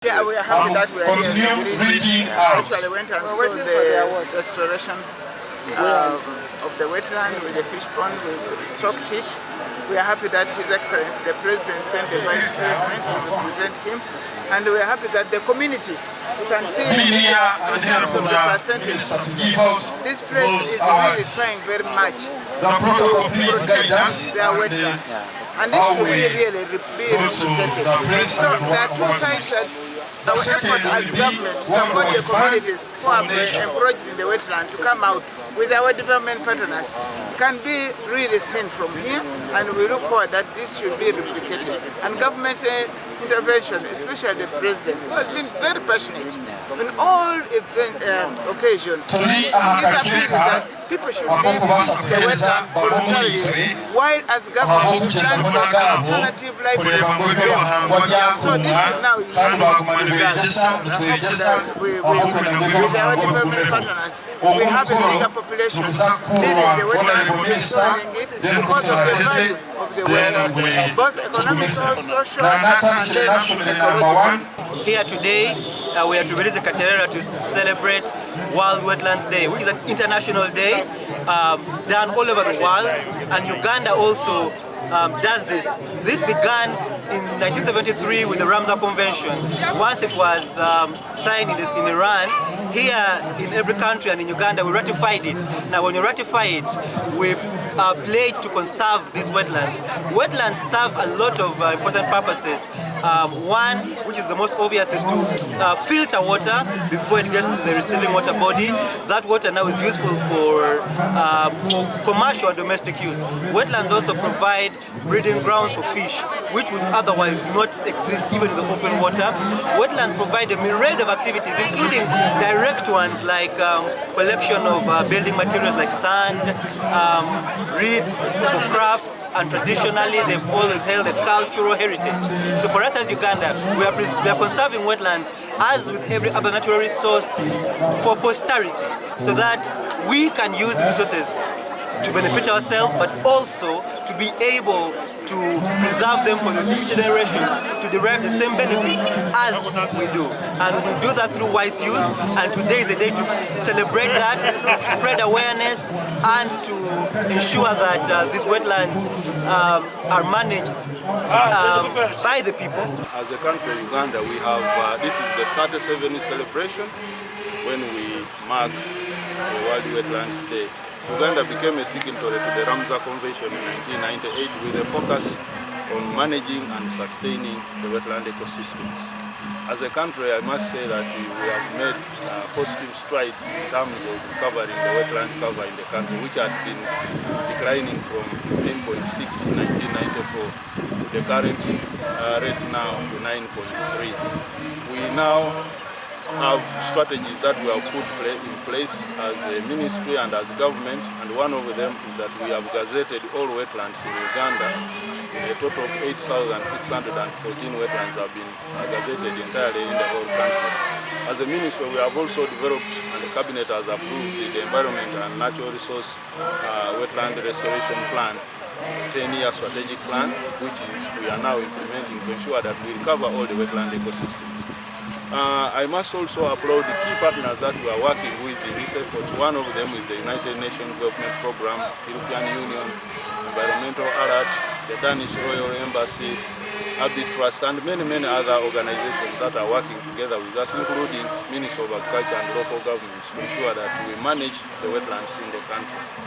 Yeah, we are happy that we are here. Reaching out. Actually went and saw the restoration of the wetland with the fish pond. We stocked it. We are happy that His Excellency the President sent the Vice President to represent him, and we are happy that the community, you can see in terms of the percentage, this place is really trying very much to protect their wetlands. And this should really be replicated. So there are two sides that our effort as government to support the communities who have encroached in the wetland to come out with our development partners can be really seen from here, and we look forward that this should be replicated. And government's intervention, especially the President, who has been very passionate in all occasions. His appeal is that people should leave the wetland voluntarily, while as government we plan for alternative livelihood for them. So this is now with our development partners, we have a bigger population leaving the wetland, restoring it because of the value of the wetland, both economical, social, and ecological. Here today, we are at Rubirizi Katerera to celebrate World Wetlands Day, which is an international day done all over the world, and Uganda also does this. This began in 1973 with the Ramsar Convention. Once it was signed in Iran, here in every country and in Uganda we ratified it. Now when you ratify it, we pledge to conserve these wetlands. Wetlands serve a lot of important purposes. One, which is the most obvious, is to filter water before it gets to the receiving water body. That water now is useful for commercial and domestic use. Wetlands also provide breeding grounds for fish, which would otherwise not exist even in the open water. Wetlands provide a myriad of activities, including direct ones like collection of building materials like sand, reeds for crafts, and traditionally they've always held a cultural heritage. So for us as Uganda, we are conserving wetlands, as with every other natural resource, for posterity, so that we can use the resources to benefit ourselves, but also to be able to preserve them for the future generations to derive the same benefits as we do. And we do that through wise use, and today is a day to celebrate that, to spread awareness, and to ensure that these wetlands are managed by the people. As a country, Uganda, we have, this is the 37th celebration when we mark the World Wetlands Day. Uganda became a signatory to the Ramsar Convention in 1998 with a focus on managing and sustaining the wetland ecosystems. As a country, I must say that we have made positive strides in terms of recovering the wetland cover in the country, which had been declining from 15.6 in 1994 to the current rate now to 9.3. We now have strategies that we have put in place as a ministry and as government, and one of them is that we have gazetted all wetlands in Uganda. A total of 8,614 wetlands have been gazetted entirely in the whole country. As a ministry, we have also developed, and the cabinet has approved, the Environment and Natural Resource Wetland Restoration Plan, 10-year strategic plan, which we are now implementing to ensure that we recover all the wetland ecosystems. I must also applaud the key partners that we are working with in this effort. One of them is the United Nations Development Program, European Union, Environmental Alert, the Danish Royal Embassy, Abbey Trust, and many other organizations that are working together with us, including Ministry of Agriculture and local governments, to ensure that we manage the wetlands in the country.